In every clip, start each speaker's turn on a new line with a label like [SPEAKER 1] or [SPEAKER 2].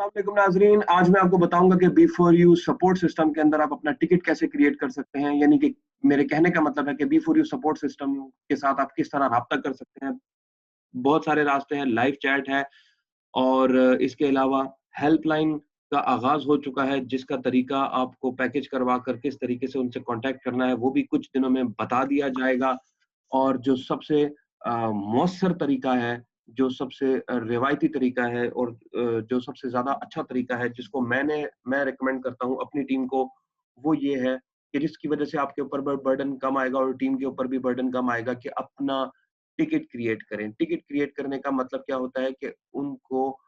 [SPEAKER 1] अस्सलाम नाजरीन, आज मैं आपको बताऊंगा कि B4U सपोर्ट सिस्टम के अंदर आप अपना टिकट कैसे क्रिएट कर सकते हैं। यानी कि मेरे कहने का मतलब है कि B4U सपोर्ट सिस्टम के साथ आप किस तरह राब्ता कर सकते हैं। बहुत सारे रास्ते हैं, लाइव चैट है और इसके अलावा हेल्पलाइन का आगाज हो चुका है, जिसका तरीका आपको पैकेज करवा कर किस तरीके से उनसे कांटेक्ट करना है वो भी कुछ दिनों में बता दिया जाएगा। और जो सबसे मौसर तरीका है, जो सबसे रिवायती तरीका है और जो सबसे ज़्यादा अच्छा तरीका है जिसको मैं रिकमेंड करता हूँ अपनी टीम को, वो ये है कि जिसकी वजह से आपके ऊपर बर्डन कम आएगा और टीम के ऊपर भी बर्डन कम आएगा कि अपना टिकट क्रिएट करें। टिकट क्रिएट करने का मतलब क्या होता है कि उनको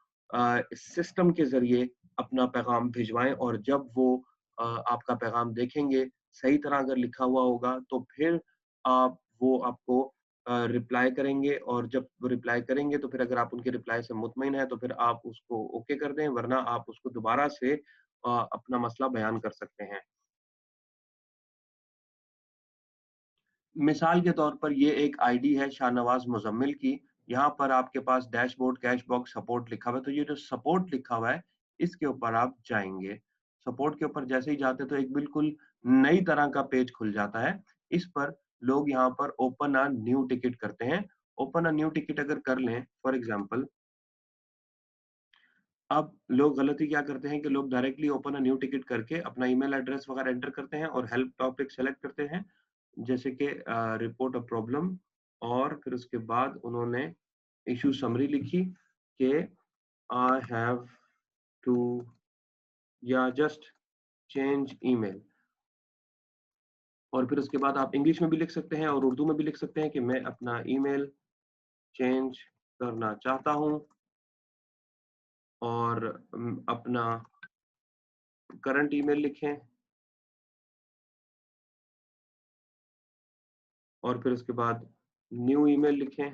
[SPEAKER 1] सिस्टम के ज़रिए अपना पैगाम भिजवाएँ और जब वो आपका पैगाम देखेंगे, सही तरह अगर लिखा हुआ होगा तो फिर वो आपको रिप्लाई करेंगे और जब वो रिप्लाई करेंगे तो फिर अगर आप उनके रिप्लाई से मुतमईन हैं तो फिर आप उसको ओके कर दें, वरना आप उसको दोबारा से अपना मसला बयान कर सकते हैं। मिसाल के तौर पर ये एक आईडी है शाहनवाज मुजम्मिल की। यहाँ पर आपके पास डैशबोर्ड कैश बॉक्स सपोर्ट लिखा हुआ है, तो ये जो सपोर्ट लिखा हुआ है इसके ऊपर आप जाएंगे। सपोर्ट के ऊपर जैसे ही जाते हैं तो एक बिल्कुल नई तरह का पेज खुल जाता है। इस पर लोग यहाँ पर ओपन अ न्यू टिकट करते हैं। ओपन अ न्यू टिकट अगर कर लें फॉर एग्जांपल, अब लोग गलती क्या करते हैं कि लोग directly open a new ticket करके अपना ईमेल एड्रेस वगैरह एंटर करते हैं और हेल्प टॉपिक सेलेक्ट करते हैं, जैसे कि रिपोर्ट अ प्रॉब्लम, और फिर उसके बाद उन्होंने इशू समरी लिखी कि आई हैव टू, या जस्ट चेंज ईमेल। और फिर उसके बाद आप इंग्लिश में भी लिख सकते हैं और उर्दू में भी लिख सकते हैं कि मैं अपना ईमेल चेंज करना चाहता हूं और अपना करंट ईमेल लिखें और फिर उसके बाद न्यू ईमेल लिखें।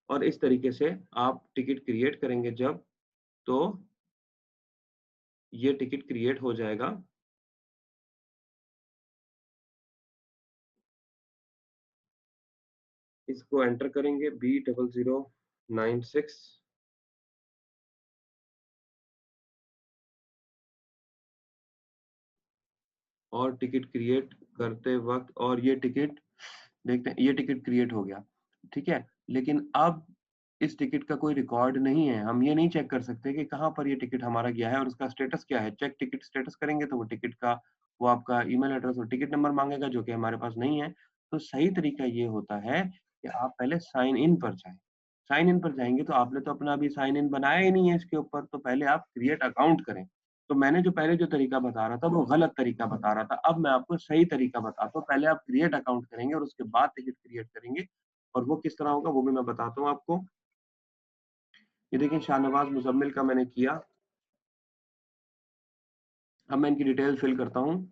[SPEAKER 1] और इस तरीके से आप टिकट क्रिएट करेंगे जब, तो ये टिकट क्रिएट हो जाएगा। इसको एंटर करेंगे B0096 और टिकट क्रिएट करते वक्त, और ये टिकट देखते हैं, ये टिकट क्रिएट हो गया, ठीक है। लेकिन अब इस टिकट का कोई रिकॉर्ड नहीं है, हम ये नहीं चेक कर सकते कि कहाँ पर ये टिकट हमारा गया है और उसका स्टेटस क्या है। चेक टिकट स्टेटस करेंगे तो वो टिकट का, वो आपका ईमेल एड्रेस और टिकट नंबर मांगेगा, जो कि हमारे पास नहीं है। तो सही तरीका ये होता है कि आप पहले साइन इन पर जाएं। साइन इन पर जाएंगे तो आपने तो अपना अभी साइन इन बनाया ही नहीं है इसके ऊपर, तो पहले आप क्रिएट अकाउंट करें। तो मैंने जो पहले जो तरीका बता रहा था वो गलत तरीका बता रहा था, अब मैं आपको सही तरीका बताता हूँ। पहले आप क्रिएट अकाउंट करेंगे और उसके बाद टिकट क्रिएट करेंगे, और वो किस तरह होगा वो भी मैं बताता हूँ आपको। ये देखिए, शाहनवाज मुजम्मिल का मैंने किया। अब मैं इनकी डिटेल फिल करता हूँ।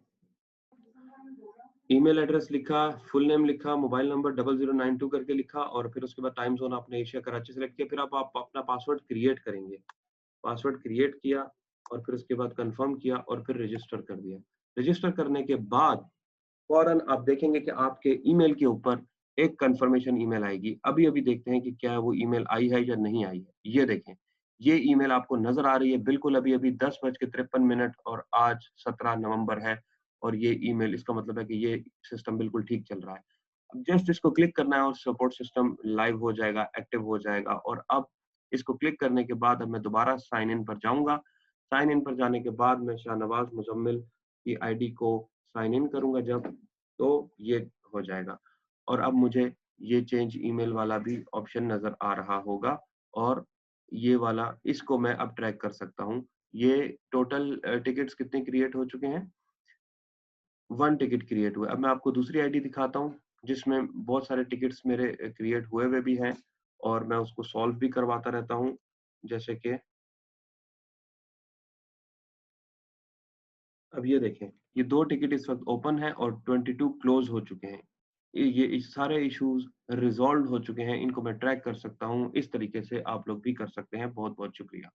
[SPEAKER 1] ईमेल एड्रेस लिखा, फुल नेम लिखा, मोबाइल नंबर 0092 करके लिखा, और फिर उसके बाद टाइम जोन आपने एशिया कराची सेलेक्ट किया। फिर आप अपना पासवर्ड क्रिएट करेंगे। पासवर्ड क्रिएट किया और फिर उसके बाद कंफर्म किया और फिर रजिस्टर कर दिया। रजिस्टर करने के बाद फौरन आप देखेंगे कि आपके ईमेल के ऊपर एक कंफर्मेशन ईमेल आएगी। अभी अभी देखते हैं कि क्या वो ईमेल आई है या नहीं आई है। ये देखें, ये ईमेल आपको नजर आ रही है बिल्कुल अभी अभी 10:53 और आज 17 नवंबर है। और ये ईमेल, इसका मतलब है कि ये सिस्टम बिल्कुल ठीक चल रहा है। अब जस्ट इसको क्लिक करना है और सपोर्ट सिस्टम लाइव हो जाएगा, एक्टिव हो जाएगा। और अब इसको क्लिक करने के बाद अब मैं दोबारा साइन इन पर जाऊंगा। साइन इन पर जाने के बाद मैं शाहनवाज मुजम्मिल की आईडी को साइन इन करूंगा जब, तो ये हो जाएगा। और अब मुझे ये चेंज ईमेल वाला भी ऑप्शन नजर आ रहा होगा, और ये वाला, इसको मैं अब ट्रैक कर सकता हूँ। ये टोटल टिकट्स कितने क्रिएट हो चुके हैं, 1 टिकट क्रिएट हुआ। अब मैं आपको दूसरी आईडी दिखाता हूँ जिसमें बहुत सारे टिकट्स मेरे क्रिएट हुए हुए भी हैं, और मैं उसको सॉल्व भी करवाता रहता हूँ। जैसे कि अब ये देखें, ये 2 टिकट इस वक्त ओपन है और 22 क्लोज हो चुके हैं। ये इस सारे इश्यूज रिजॉल्व हो चुके हैं, इनको मैं ट्रैक कर सकता हूँ। इस तरीके से आप लोग भी कर सकते हैं। बहुत बहुत शुक्रिया।